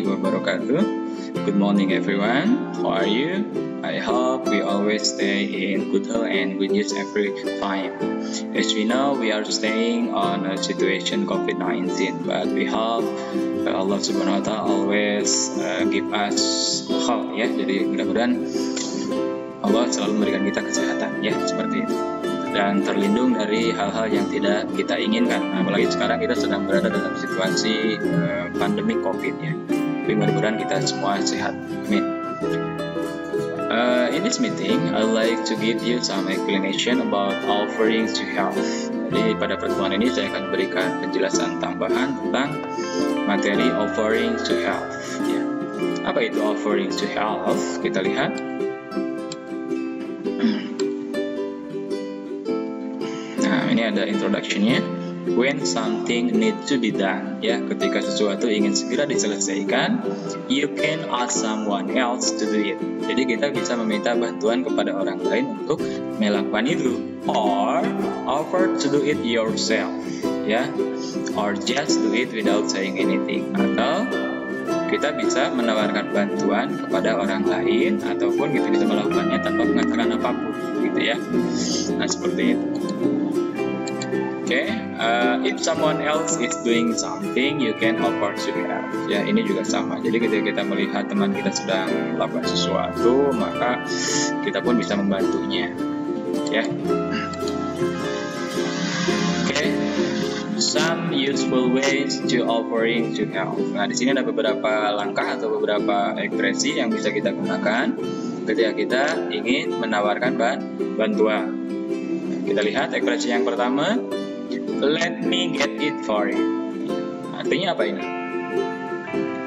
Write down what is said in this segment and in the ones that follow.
warahmatullahi wabarakatuh. Good morning everyone. How are you? I hope we always stay in good health and good news every time. As we know, we are staying on a situation COVID-19, but we hope Allah Subhanahu Wa Taala always give us hope ya. Jadi mudah-mudahan Allah selalu memberikan kita kesehatan ya, seperti itu, dan terlindung dari hal-hal yang tidak kita inginkan. Apalagi sekarang kita sedang berada dalam situasi pandemi COVID ya. Tapi mudah-mudahan kita semua sehat. Amin. In this meeting, I'd like to give you some explanation about offerings to health. Jadi pada pertemuan ini saya akan berikan penjelasan tambahan tentang materi offerings to health. Ya. Apa itu offerings to health? Kita lihat. Nah, ini ada introduction-nya. When something needs to be done, ya, ketika sesuatu ingin segera diselesaikan, you can ask someone else to do it. Jadi kita bisa meminta bantuan kepada orang lain untuk melakukan itu, or offer to do it yourself, ya, or just do it without saying anything. Atau kita bisa menawarkan bantuan kepada orang lain, ataupun kita bisa melakukannya tanpa mengatakan apapun, gitu ya. Nah, seperti itu. If someone else is doing something, you can offer to help. Ya, ini juga sama. Jadi ketika kita melihat teman kita sedang melakukan sesuatu, maka kita pun bisa membantunya. Ya. Some useful ways to offering to help. Nah, di sini ada beberapa langkah atau beberapa ekspresi yang bisa kita gunakan ketika kita ingin menawarkan bantuan. Kita lihat ekspresi yang pertama. Let me get it for you. Artinya apa ini?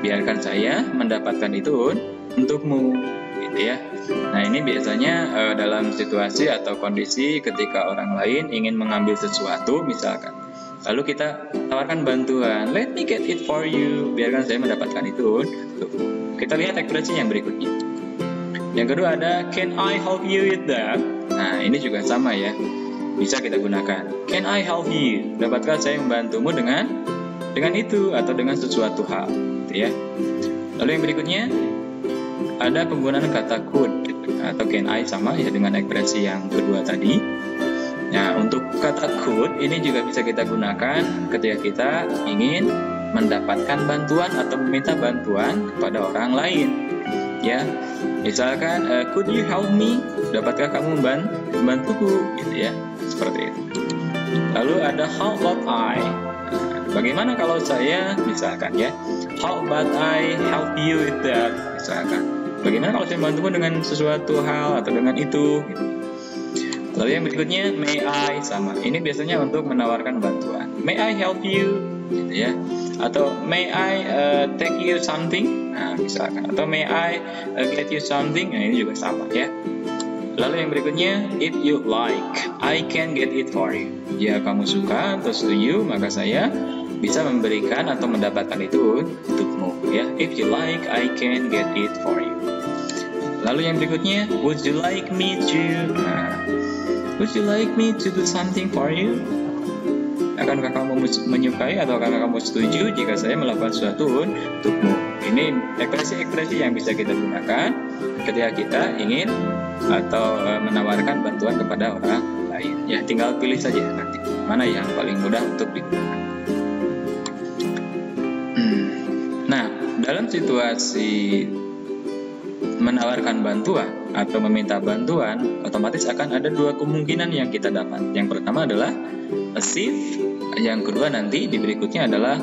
Biarkan saya mendapatkan itu untukmu, gitu ya. Nah, ini biasanya dalam situasi atau kondisi ketika orang lain ingin mengambil sesuatu, misalkan. Lalu kita tawarkan bantuan. Let me get it for you. Biarkan saya mendapatkan itu untukmu. Kita lihat ekspresi yang berikutnya. Yang kedua ada Can I help you with that? Nah, ini juga sama ya. Bisa kita gunakan. Can I help you? Dapatkah saya membantumu dengan itu atau dengan sesuatu hal, gitu ya. Lalu yang berikutnya ada penggunaan kata could atau can I, sama ya dengan ekspresi yang kedua tadi. Nah, untuk kata could ini juga bisa kita gunakan ketika kita ingin mendapatkan bantuan atau meminta bantuan kepada orang lain. Ya, misalkan could you help me? Dapatkah kamu membantuku, gitu ya, seperti itu. Lalu ada how about I? Bagaimana kalau saya, misalkan ya, how about I help you with that? Misalkan, bagaimana kalau saya membantumu dengan sesuatu hal atau dengan itu? Gitu. Lalu yang berikutnya may I, sama. Ini biasanya untuk menawarkan bantuan. May I help you? Gitu ya. Atau may I take you something? Nah, misalkan. Atau may I get you something? Nah, ini juga sama ya. Lalu yang berikutnya, if you like, I can get it for you. Jika kamu suka atau setuju, maka saya bisa memberikan atau mendapatkan itu untukmu. Ya, if you like, I can get it for you. Lalu yang berikutnya, would you like me to? Nah, would you like me to do something for you? Akankah kamu menyukai atau akankah kamu setuju jika saya melakukan sesuatu untukmu? Ini ekspresi-ekspresi yang bisa kita gunakan ketika kita ingin atau menawarkan bantuan kepada orang lain. Ya, tinggal pilih saja nanti mana yang paling mudah untuk digunakan. Nah, dalam situasi menawarkan bantuan atau meminta bantuan, otomatis akan ada dua kemungkinan yang kita dapat. Yang pertama adalah accept, yang kedua nanti di berikutnya adalah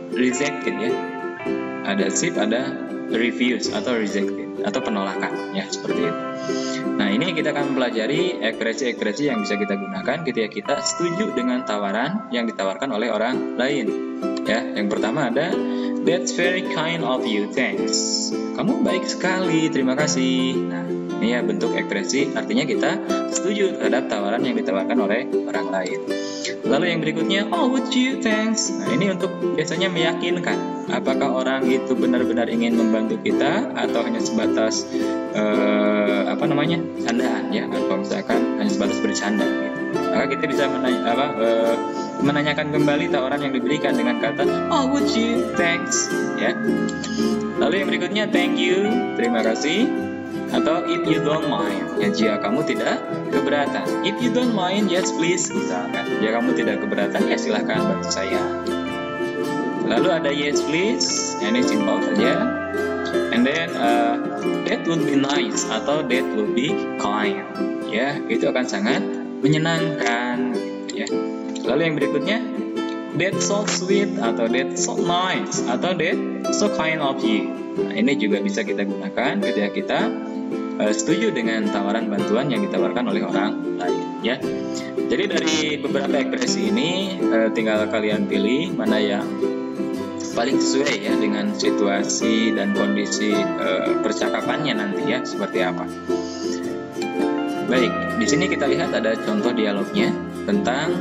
rejected ya. Ada accept, ada refuse atau rejected atau penolakan ya, seperti itu. Nah, ini kita akan mempelajari ekspresi-ekspresi yang bisa kita gunakan ketika kita setuju dengan tawaran yang ditawarkan oleh orang lain. Ya, yang pertama ada that's very kind of you, thanks. Kamu baik sekali, terima kasih. Nah, ini ya bentuk ekspresi, artinya kita setuju terhadap tawaran yang ditawarkan oleh orang lain. Lalu yang berikutnya, oh would you, thanks. Nah, ini untuk biasanya meyakinkan apakah orang itu benar-benar ingin membantu kita atau hanya sebatas candaan ya, atau misalkan hanya sebatas bercanda gitu. Maka kita bisa menanyakan kembali tawaran yang diberikan dengan kata oh would you, thanks, ya. Lalu yang berikutnya thank you, terima kasih, atau if you don't mind, ya jika kamu tidak keberatan. If you don't mind, yes please, misalkan. Jika kamu tidak keberatan, ya silahkan bantu saya. Lalu ada yes please, ini simpel saja. And then that would be nice atau that would be kind, ya itu akan sangat menyenangkan, ya. Lalu yang berikutnya that's so sweet atau that's so nice atau that's so kind of you. Nah, ini juga bisa kita gunakan ketika kita setuju dengan tawaran bantuan yang ditawarkan oleh orang lain, ya. Jadi dari beberapa ekspresi ini tinggal kalian pilih mana yang paling sesuai ya dengan situasi dan kondisi percakapannya nanti ya seperti apa. Baik, di sini kita lihat ada contoh dialognya tentang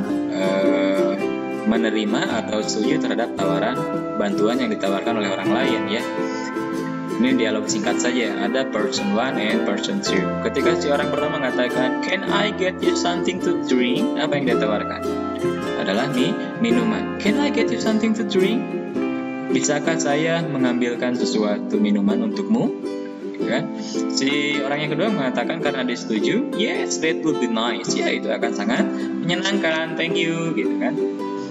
menerima atau setuju terhadap tawaran bantuan yang ditawarkan oleh orang lain ya. Ini dialog singkat saja, ada person 1 and person 2. Ketika si orang pertama mengatakan, "Can I get you something to drink?" Apa yang dia tawarkan? Adalah minuman. "Can I get you something to drink?" Bisakah saya mengambilkan sesuatu minuman untukmu? Kan? Si orang yang kedua mengatakan karena dia setuju, "Yes, that would be nice." Ya, itu akan sangat menyenangkan. Thank you, gitu kan?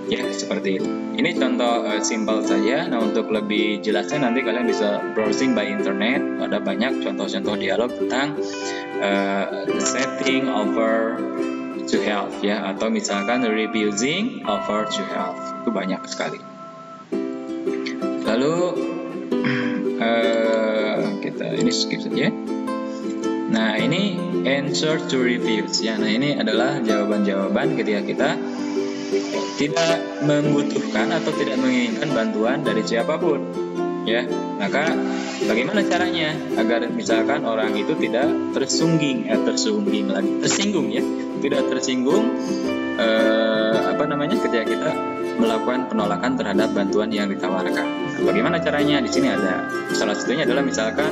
Ya, seperti itu. Ini contoh simpel saja. Nah, untuk lebih jelasnya nanti kalian bisa browsing by internet. Ada banyak contoh-contoh dialog tentang setting offer to help ya, atau misalkan refusing offer to help. Itu banyak sekali. Lalu kita ini skip saja. Nah, ini answer to refuse ya. Nah, ini adalah jawaban-jawaban ketika kita tidak membutuhkan atau tidak menginginkan bantuan dari siapapun ya. Maka bagaimana caranya agar misalkan orang itu tidak tersinggung ya, tidak tersinggung ketika kita melakukan penolakan terhadap bantuan yang ditawarkan. Nah, bagaimana caranya? Di sini ada salah satunya adalah misalkan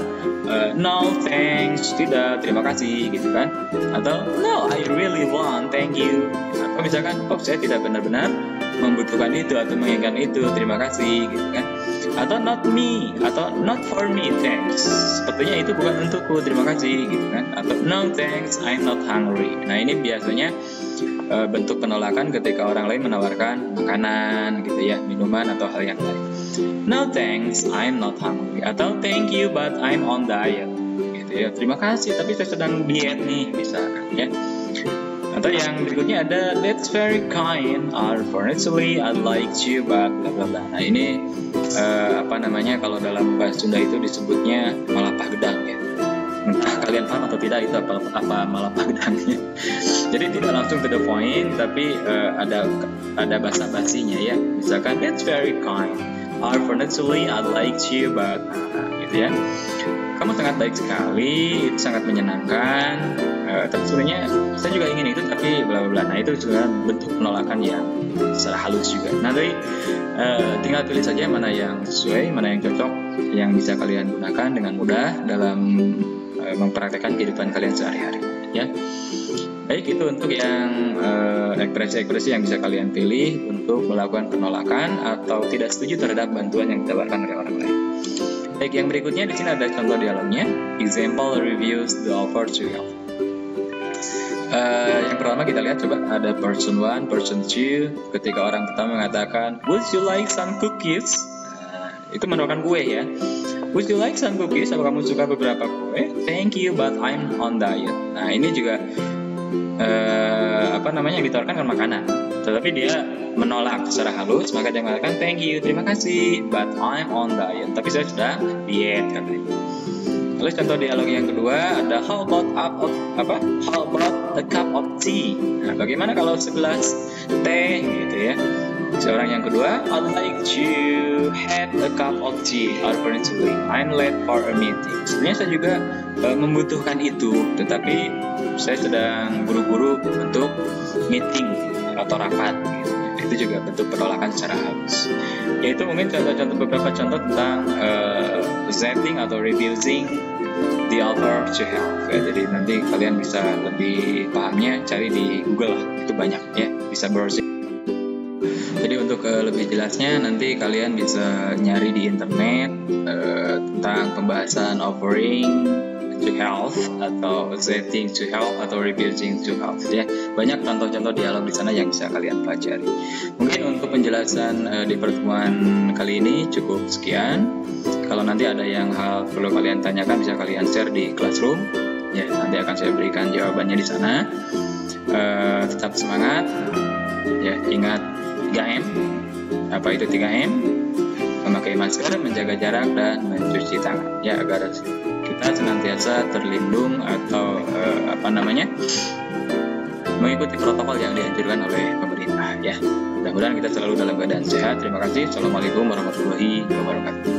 no thanks, tidak, terima kasih gitu kan, atau no I really want, thank you, atau misalkan oh saya tidak benar-benar membutuhkan itu atau menginginkan itu, terima kasih gitu kan, atau not me atau not for me, thanks, sepertinya itu bukan untukku, terima kasih gitu kan, atau no thanks I'm not hungry. Nah, ini biasanya bentuk penolakan ketika orang lain menawarkan makanan gitu ya, minuman atau hal yang lain. No thanks, I'm not hungry, atau thank you but I'm on diet gitu ya, terima kasih tapi saya sedang diet nih misalkan ya. Atau yang berikutnya ada that's very kind, unfortunately I like you but bla bla bla. Nah, ini kalau dalam bahasa Sunda itu disebutnya malapah gedang ya. Entah kalian paham atau tidak itu apa malapah gedangnya. Jadi tidak langsung to the point, tapi ada basa-basinya ya. Misalkan that's very kind, unfortunately I like you but gitu ya. Kamu sangat baik sekali, itu sangat menyenangkan. Tapi sebenarnya saya juga ingin itu, tapi bla bla bla. Nah, itu juga bentuk penolakan yang secara halus juga. Nanti tinggal pilih saja mana yang sesuai, mana yang cocok, yang bisa kalian gunakan dengan mudah dalam mempraktekkan kehidupan kalian sehari-hari ya. Baik, itu untuk yang ekspresi-ekspresi yang bisa kalian pilih untuk melakukan penolakan atau tidak setuju terhadap bantuan yang ditawarkan oleh orang lain. Baik, yang berikutnya di sini ada contoh dialognya. Example reviews the offer to help. Yang pertama kita lihat, coba ada person 1, person 2. Ketika orang pertama mengatakan, "Would you like some cookies?" Itu menawarkan kue ya. "Would you like some cookies?" Apa kamu suka beberapa kue? "Thank you but I'm on diet." Nah, ini juga yang ditawarkan kan makanan, tetapi dia menolak secara halus, maka dia mengatakan thank you, terima kasih, but I'm on diet, tapi saya sudah diet katanya. Lalu contoh dialog yang kedua ada how about a cup of tea. Nah, bagaimana kalau segelas teh gitu ya. Seorang yang kedua, I'd like to have a cup of tea. Unfortunately, I'm late for a meeting. Sebenarnya saya juga membutuhkan itu, tetapi saya sedang buru-buru untuk meeting atau rapat. Itu juga bentuk penolakan secara halus. Yaitu mungkin beberapa contoh tentang accepting atau refusing the offer to help. Ya, jadi nanti kalian bisa lebih pahamnya cari di Google lah, itu banyak ya, bisa browsing. Jadi untuk lebih jelasnya nanti kalian bisa nyari di internet tentang pembahasan offering to help atau accepting to help atau refusing to help ya. Banyak contoh-contoh dialog di sana yang bisa kalian pelajari. Mungkin untuk penjelasan di pertemuan kali ini cukup sekian. Kalau nanti ada yang hal perlu kalian tanyakan bisa kalian share di Classroom. Ya, nanti akan saya berikan jawabannya di sana. Tetap semangat. Ya, ingat 3M. Apa itu 3M? Memakai masker, menjaga jarak, dan mencuci tangan. Ya, agar kita senantiasa terlindung atau mengikuti protokol yang dianjurkan oleh pemerintah. Ya, mudah-mudahan kita selalu dalam keadaan sehat. Terima kasih. Assalamualaikum warahmatullahi wabarakatuh.